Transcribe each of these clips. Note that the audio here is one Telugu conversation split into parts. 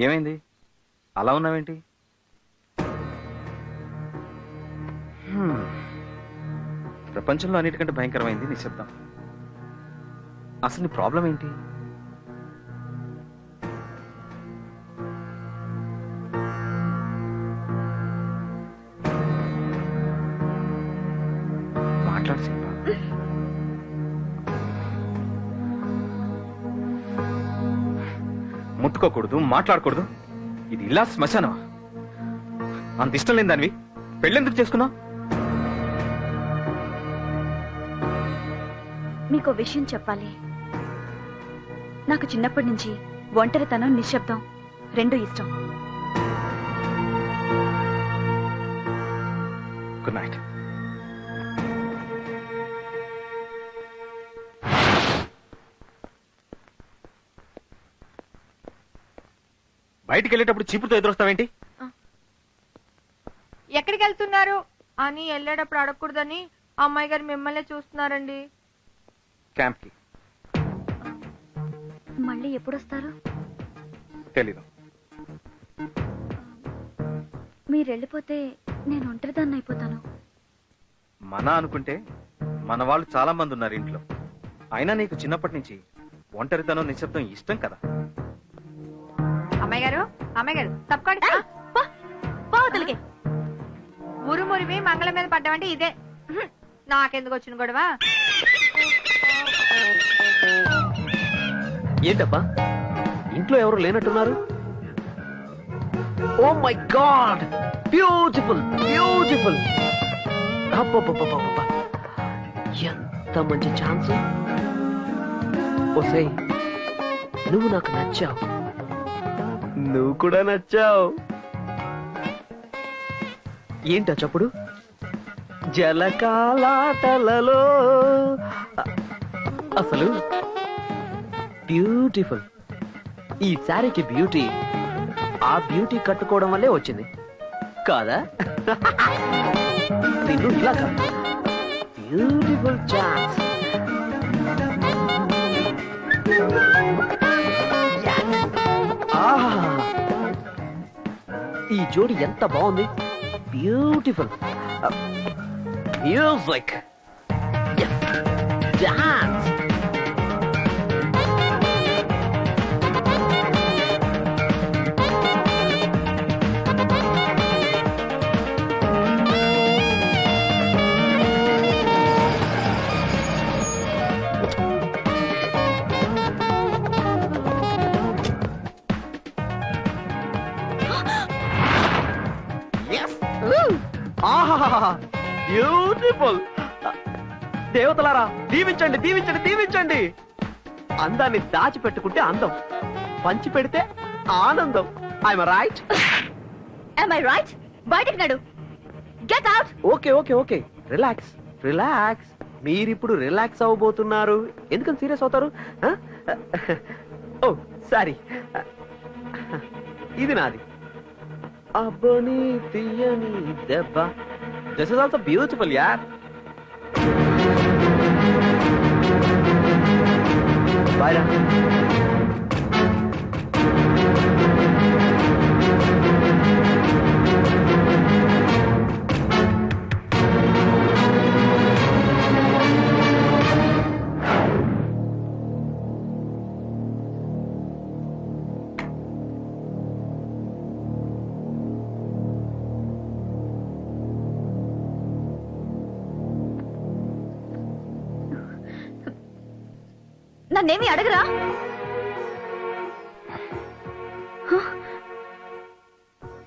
ఏమైంది? అలా ఉన్నావేంటి? ప్రపంచంలో అన్నిటికంటే భయంకరమైంది నిశ్శబ్దం. అసలు నీ ప్రాబ్లం ఏంటి? మాట్లాడు శిల్ప. ముట్టుకోకూడదు, మాట్లాడకూడదు. ఇది ఇలా శ్మశానమా? అంత ఇష్టం లేని దానివి పెళ్ళెందుకు చేసుకున్నావు? మీకు విషయం చెప్పాలి. నాకు చిన్నప్పటి నుంచి ఒంటరితనం, నిశ్శబ్దం రెండూ ఇష్టం. Good night. బయటికి వెళ్ళేటప్పుడు చీపుతో ఎదురొస్తావేంటి? ఎక్కడికి వెళ్తున్నారు అని వెళ్ళేటప్పుడు అడగకూడదని అమ్మాయి గారు మిమ్మల్ని చూస్తున్నారండి. క్యాంప్ కి. మళ్ళీ ఎప్పుడొస్తారు? తెలీదు. మీరు వెళ్ళిపోతే నేను ఒంటరిదాన్ని అయిపోతాను. మన అనుకుంటే మన వాళ్ళు చాలా మంది ఉన్నారు ఇంట్లో. అయినా నీకు చిన్నప్పటి నుంచి ఒంటరితనం, నిశ్శబ్దం ఇష్టం కదా. అమ్మాయి గారు తప్పకండి. ఊరు మురివి మంగళం మీద పడ్డామంటే ఇదే. నాకెందుకు వచ్చిన గొడవ? ఏంటబ్బా ఇంట్లో ఎవరు లేనట్టున్నారు? Oh my god, beautiful beautiful. ఎంత మంచి ఛాన్స్. ఓసే, నువ్వు నాకు నచ్చావు, నువ్వు కూడా నచ్చావు. ఏంటా చప్పుడు? జలకాలాటలలో. అసలు బ్యూటిఫుల్. ఈ శారీకి బ్యూటీ ఆ బ్యూటీ కట్టుకోవడం వల్లే వచ్చింది కాదా? నిన్ను ఇలా కాదు, బ్యూటిఫుల్ ఛాన్స్. ఈ జోడి ఎంత బాగుంది, బ్యూటిఫుల్. Music, dance. బ్యూటిఫుల్. దేవతలారా దీవించండి, దీవించండి, దీవించండి. అందాన్ని దాచిపెట్టుకుంటే అందం, పంచి పెడితే ఆనందం. I'm right? Am I right? బయటికి నడు. Get out. Okay okay okay, relax relax. మీరిప్పుడు రిలాక్స్ అవ్వబోతున్నారు. ఎందుకని సీరియస్ అవుతారు? ఓ సారీ, ఇది నాది. అబ్బని తీయని దెబ్బ. దిస్ ఇస్ ఆల్సో బ్యూటిఫుల్ యార్. బాయ్ రా. నన్నేమి అడగరా?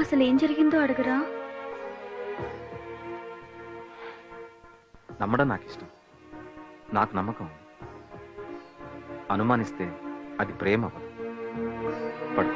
అసలు ఏం జరిగిందో అడగరా? నమ్మడం నాకు ఇష్టం, నాకు నమ్మకం. అనుమానిస్తే అది ప్రేమ అవ్వదు. పడు.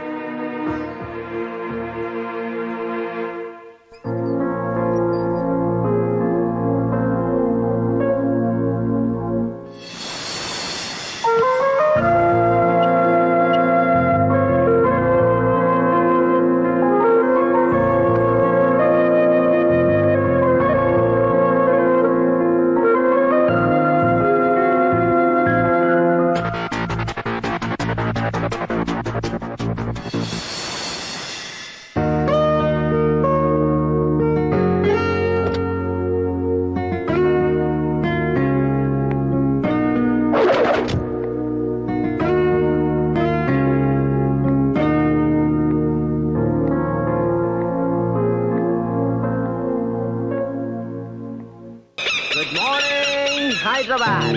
హైదరాబాద్.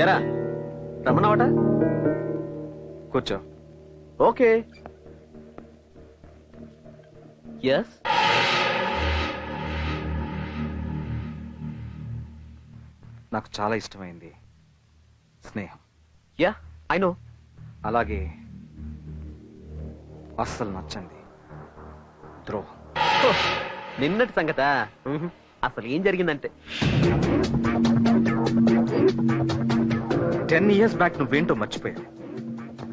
ఎరా రమ్మన్నావట? కూర్చో. ఓకే. ఎస్. నాకు చాలా ఇష్టమైంది స్నేహం. Yeah I know. అలాగే అస్సలు నచ్చండి ద్రోహం. నిన్నటి సంగత. అసలు ఏం జరిగిందంటే 10 years బ్యాక్ నువ్వేంటో మర్చిపోయావు.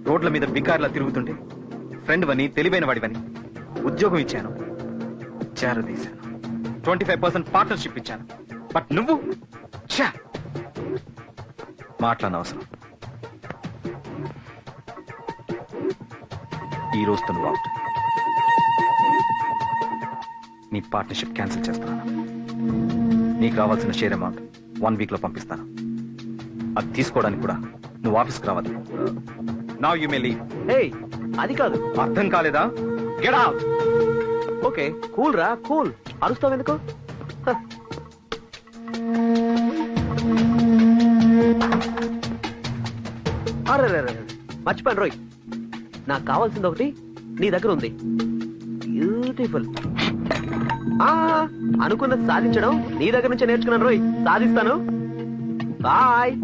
రోడ్ల మీద బికార్లా తిరుగుతుంటే ఫ్రెండ్ వని, తెలివైన వాడివని ఉద్యోగం ఇచ్చాను, చేరదీశాను, 25% పార్ట్నర్షిప్ ఇచ్చాను. బట్ నువ్వు మాట్లాడనవసరం. ఈ రోజుతో నువ్వు అవుట్. నీ పార్ట్నర్షిప్ క్యాన్సిల్ చేస్తున్నాను. నీకు రావాల్సిన షేర్ అమౌంట్ 1 week లో పంపిస్తాను. అది తీసుకోవడానికి కూడా నువ్వు ఆఫీస్కి రావాలి. Now you may leave. ఏయ్ అది కాదు. అర్థం కాలేదా? Get out. ఓకే కూల్ రా కూల్. అరుస్తావు ఎందుకు? అరే మర్చిపోయాను రోయ్. నాకు కావాల్సింది ఒకటి నీ దగ్గర ఉంది. బ్యూటిఫుల్. అనుకున్నది సాధించడం నీ దగ్గర నుంచే నేర్చుకున్నాను రోయ్. సాధిస్తాను. బాయ్.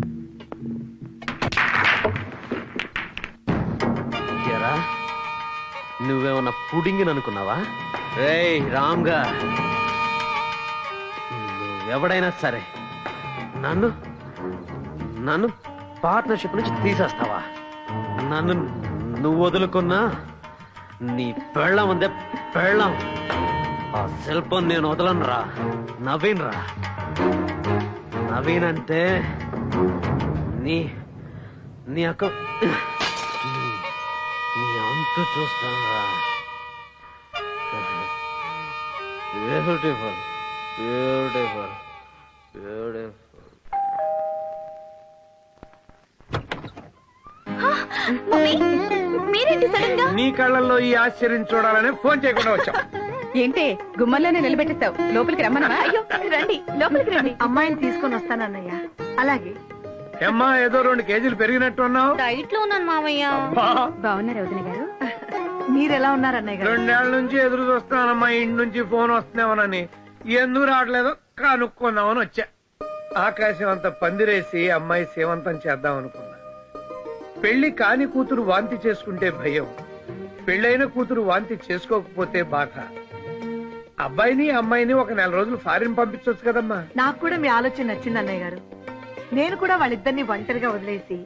నువ్వేమన్నా పుడింగిని అనుకున్నావా? రేయ్ రామ్గా, నువ్వెవడైనా సరే నన్ను నన్ను పార్ట్నర్షిప్ నుంచి తీసేస్తావా? నన్ను నువ్వు వదులుకున్నా నీ పెళ్ళం ఉందే పెళ్ళం, ఆ శిల్పం నేను వదలను రా. నవీన్ రా. నవీన్ అంటే నీ నీ అక్క నీ అంతు చూస్తాను రా. Beautiful beautiful beautiful. మీరేంటి సడన్ గా? నీ కళ్ళల్లో ఈ ఆశ్చర్యం చూడాలని ఫోన్ చేయకుండా వచ్చాం. ఏంటి గుమ్మల్లోనే నిలబెట్టేస్తావు? లోపలికి రమ్మన్నా? అయ్యో రండి, లోపలికి రండి. అమ్మాయిని తీసుకొని వస్తానన్నయ్య. అలాగే. ఏమ్మా ఏదో 2 kgs పెరిగినట్టు ఉన్నావు. డైట్ లో ఉన్నాను మామయ్య. బాగున్నారు వదిన గారు. మీరెలా ఉన్నారు అన్నయ్య గారు? 2 ఏళ్ల నుంచి ఎదురు చూస్తున్నానమ్మా ఇంటి నుంచి ఫోన్ వస్తున్నామనని. ఎందుకు రావట్లేదో కనుక్కుందామని వచ్చా. ఆకాశం అంత పందిరేసి అమ్మాయి సేవంతం చేద్దాం అనుకున్నా. పెళ్లి కాని కూతురు వాంతి చేసుకుంటే భయం, పెళ్ళైన కూతురు వాంతి చేసుకోకపోతే బాధ. అబ్బాయిని అమ్మాయిని 1 నెల రోజులు ఫారిన్ పంపించవచ్చు కదమ్మా. నాకు కూడా మీ ఆలోచన నచ్చింది అన్నయ్య గారు. నేను కూడా వాళ్ళిద్దరిని ఒంటరిగా వదిలేసి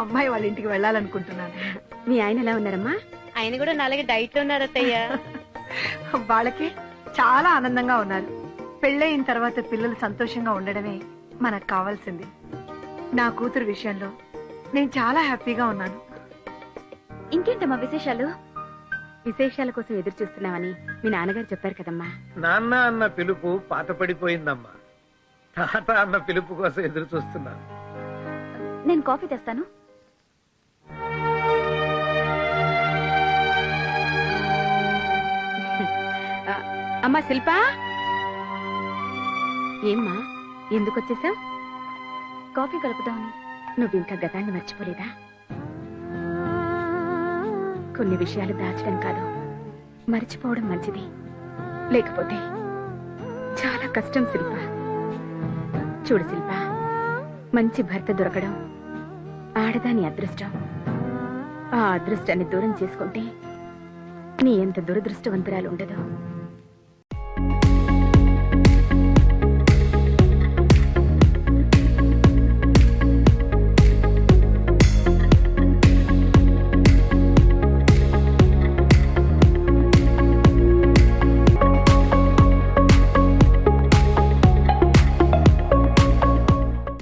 అమ్మాయి వాళ్ళ ఇంటికి వెళ్ళాలనుకుంటున్నాను. మీ ఆయన ఎలా ఉన్నారమ్మా? ఆయన కూడా నాలుగు డైట్ లో ఉన్నారు అత్తయ్య. వాళ్ళకి చాలా ఆనందంగా ఉన్నారు. పెళ్ళయిన తర్వాత పిల్లలు సంతోషంగా ఉండడమే మనకు కావాల్సింది. నా కూతురు విషయంలో నేను చాలా హ్యాపీగా ఉన్నాను. ఇంకేంటమ్మా విశేషాలు? విశేషాల కోసం ఎదురు చూస్తున్నామని మీ నాన్నగారు చెప్పారు కదమ్మా. నాన్న అన్న పిలుపు పాత పడిపోయిందమ్మా. తాత అన్న పిలుపు కోసం ఎదురు చూస్తున్నాను. నేను కాఫీ తెస్తాను. అమ్మా శిల్పా, ఏమ్మా ఎందుకు వచ్చేసావు? కాఫీ కలుపుదామని. నువ్వు ఇంకా గతాన్ని మర్చిపోలేదా? కొన్ని విషయాలు దాచడం కాదు, మర్చిపోవడం మంచిది. లేకపోతే చాలా కష్టం శిల్ప. చూడు శిల్ప, మంచి భర్త దొరకడం ఆడదాని అదృష్టం. ఆ అదృష్టాన్ని దూరం చేసుకుంటే నీ ఎంత దురదృష్టవంతురాలు ఉండదు.